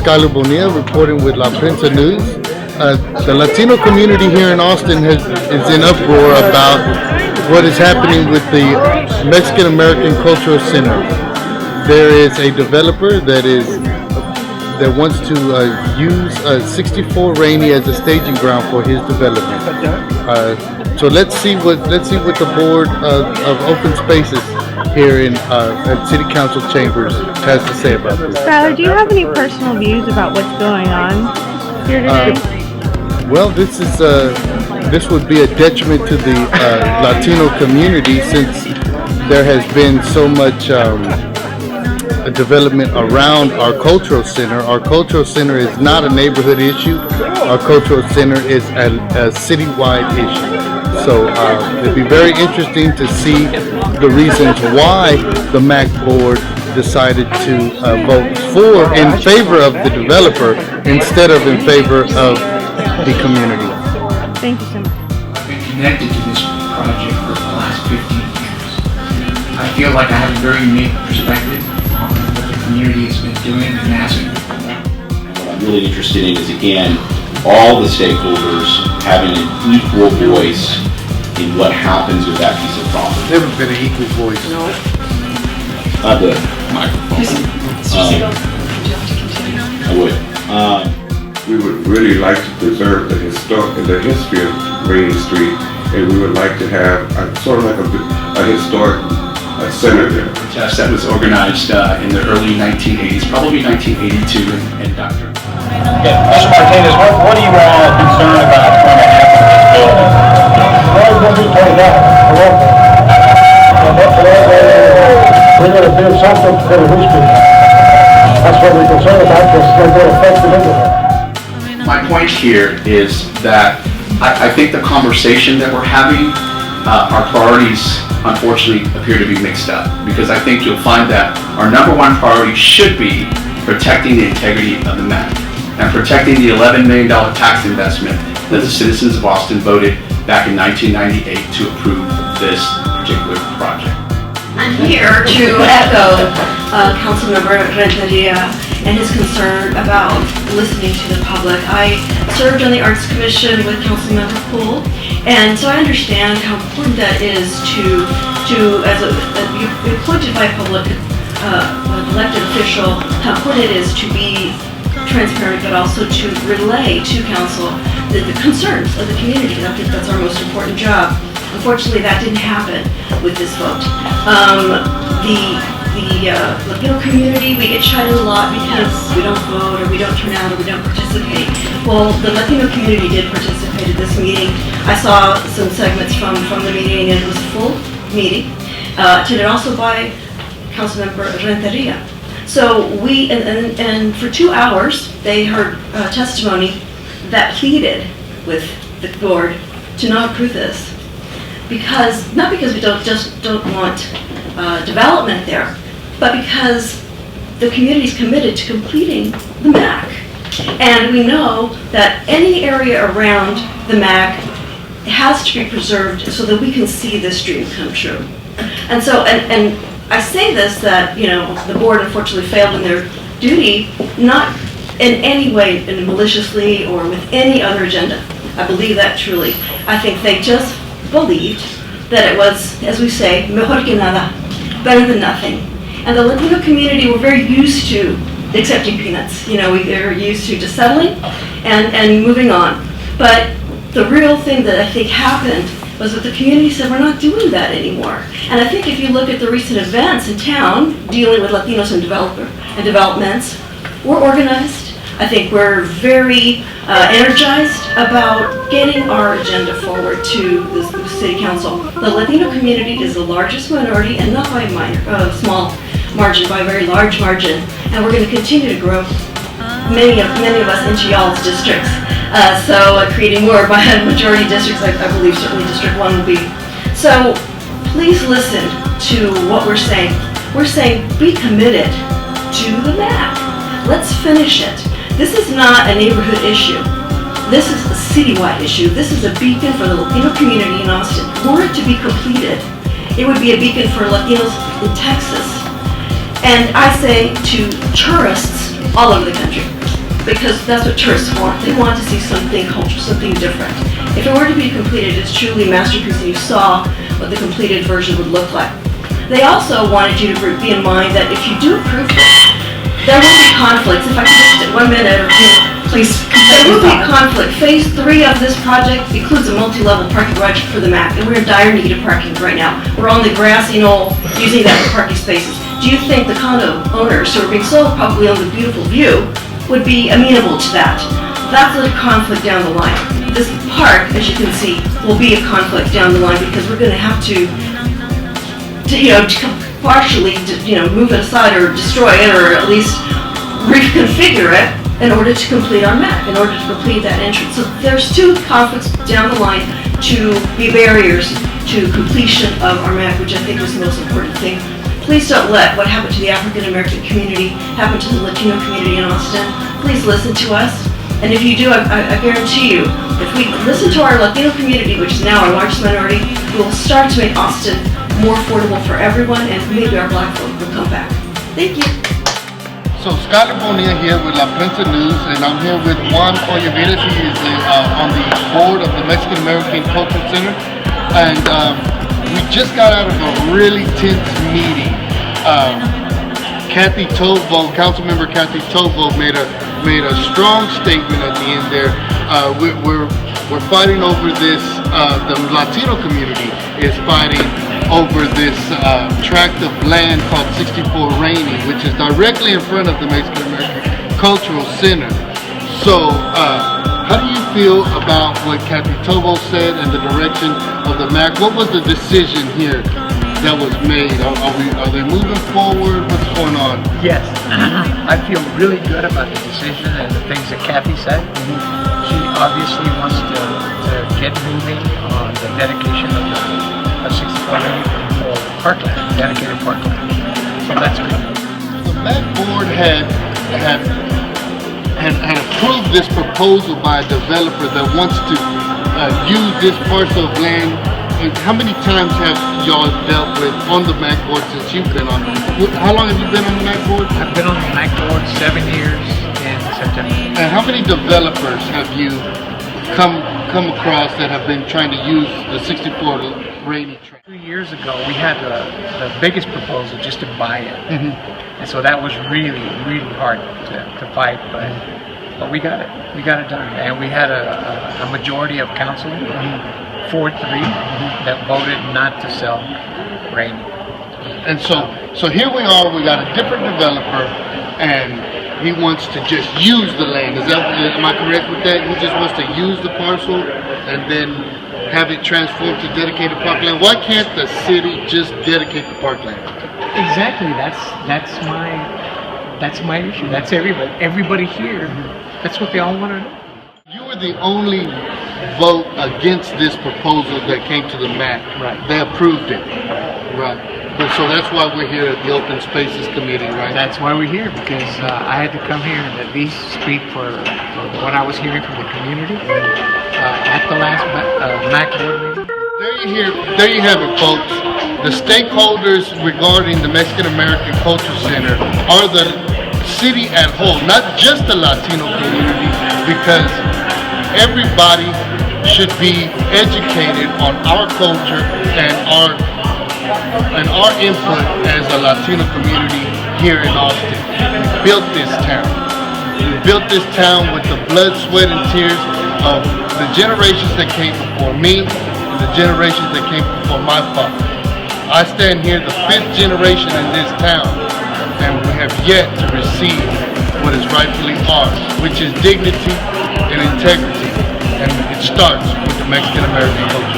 Skylar Bonilla reporting with La Prensa News. The Latino community here in Austin is in uproar about what is happening with the Mexican American Cultural Center. There is a developer that wants to use 64 Rainy as a staging ground for his development. So let's see what the board of open spaces here at City Council chambers has to say about this. Skylar, do you have any personal views about what's going on here today? Well, this would be a detriment to the Latino community, since there has been so much development around our cultural center. Our cultural center is not a neighborhood issue. Our cultural center is a citywide issue. So it'd be very interesting to see the reasons why the MACC board decided to vote in favor of the developer instead of in favor of the community. Thank you so much. I've been connected to this project for the last 15 years. I feel like I have a very unique perspective on what the community has been doing and asking. What I'm really interested in is, again, all the stakeholders having an equal voice in what happens with that piece of property. Never been an equal voice. The microphone. I would. We would really like to preserve the history of Rainy Street, and we would like to have sort of like a historic center there. Protest that was organized in the early 1980s, probably 1982, and Dr. Yeah, Mr. Martinez, what are you all concerned about going to happen to this building? Well, it's going to be torn down. We're going to build something for the history. That's what we're concerned about, because they're going to affect the neighborhood. My point here is that I think the conversation that we're having, our priorities unfortunately appear to be mixed up, because I think you'll find that our number one priority should be protecting the integrity of the MACC and protecting the $11 million tax investment that the citizens of Austin voted back in 1998 to approve this particular project. I'm here to echo Councilmember Renteria and his concern about listening to the public. I served on the Arts Commission with Councilmember Poole, and so I understand how important that is to as you're appointed by a public elected official, how important it is to be transparent, but also to relay to council the concerns of the community. I think that's our most important job. Unfortunately, that didn't happen with this vote. The Latino community, we get chided a lot because we don't vote, or we don't turn out, or we don't participate. Well, the Latino community did participate at this meeting. I saw some segments from the meeting, and it was a full meeting, attended also by Councilmember Renteria. So we, and for 2 hours, they heard testimony that pleaded with the board to not approve this. Not because we don't want development there, but because the community is committed to completing the MACC. And we know that any area around the MACC has to be preserved so that we can see this dream come true. And so, and I say this, that, the board unfortunately failed in their duty, not in any way maliciously or with any other agenda. I believe that truly. I think they just believed that it was, as we say, mejor que nada, better than nothing. And the Latino community were very used to accepting peanuts. They're used to just settling and moving on. But the real thing that I think happened was that the community said, we're not doing that anymore. And I think if you look at the recent events in town dealing with Latinos and developments, we're organized. I think we're very energized about getting our agenda forward to the City Council. The Latino community is the largest minority, and not by a small margin, by a very large margin. And we're going to continue to grow many of us into y'all's districts. Creating more by majority districts, I believe certainly District 1 will be. So please listen to what we're saying. We're saying be committed to the MACC. Let's finish it. This is not a neighborhood issue. This is a citywide issue. This is a beacon for the Latino community in Austin. Were it to be completed, it would be a beacon for Latinos in Texas. And I say to tourists all over the country, because that's what tourists want. They want to see something cultural, something different. If it were to be completed, it's truly a masterpiece, and you saw what the completed version would look like. They also wanted you to be in mind that if you do approve this, there will be conflicts. If I could just, 1 minute, or please, there will be conflict. Phase 3 of this project includes a multi-level parking garage for the MACC, and we're in dire need of parking right now. We're on the grassy knoll using that for parking spaces. Do you think the condo owners who are being sold probably on the beautiful view would be amenable to that? That's a conflict down the line. This park, as you can see, will be a conflict down the line because we're going to have to partially, move it aside or destroy it, or at least reconfigure it in order to complete our MACC, in order to complete that entrance. So there's 2 conflicts down the line to be barriers to completion of our MACC, which I think is the most important thing. Please don't let what happened to the African American community happen to the Latino community in Austin. Please listen to us. And if you do, I guarantee you, if we listen to our Latino community, which is now our largest minority, we will start to make Austin more affordable for everyone, and maybe our Black folk will come back. Thank you. So Scott Bonilla here with La Prensa News, and I'm here with Juan Olliveras. He is on the board of the Mexican American Cultural Center, and we just got out of a really tense meeting. Kathy Tovo, Councilmember Kathy Tovo, made a strong statement at the end there. We're fighting over this. The Latino community is fighting over this tract of land called 64 Rainy, which is directly in front of the Mexican American Cultural Center. So, how do you feel about what Kathy Tovo said and the direction of the MACC? What was the decision here that was made? Are they moving forward? What's going on? Yes, I feel really good about the decision and the things that Kathy said. She obviously wants to get moving on the dedication of the 64 for parkland, dedicated parkland. So that's good. The MACC board had approved this proposal by a developer that wants to use this parcel of land. And how many times have y'all dealt with on the MACC board since you've been on? How long have you been on the MACC board? I've been on the MACC board 7 years in September. And how many developers have you come across that have been trying to use the 64 Rainy track? 2 years ago, we had the biggest proposal just to buy it. And so that was really, really hard to fight, but we got it. We got it done. And we had a majority of council, 4-3, that voted not to sell Rainy. And so here we are, we got a different developer, and he wants to just use the land. Am I correct with that? He just wants to use the parcel and then have it transformed to dedicated parkland. Why can't the city just dedicate the parkland? Exactly. That's my issue. That's everybody here. That's what they all want to know. You were the only vote against this proposal that came to the MACC. Right. They approved it. Right. But so that's why we're here at the Open Spaces Committee, right? That's why we're here, because I had to come here and at least speak for what I was hearing from the community at the last MACC board meeting. There you have it, folks. The stakeholders regarding the Mexican American Cultural Center are the city at whole, not just the Latino community, because everybody should be educated on our culture and our input as a Latino community here in Austin. We built this town. We built this town with the blood, sweat, and tears of the generations that came before me and the generations that came before my father. I stand here the 5th generation in this town, and we have yet to receive what is rightfully ours, which is dignity and integrity, and it starts with the Mexican American culture.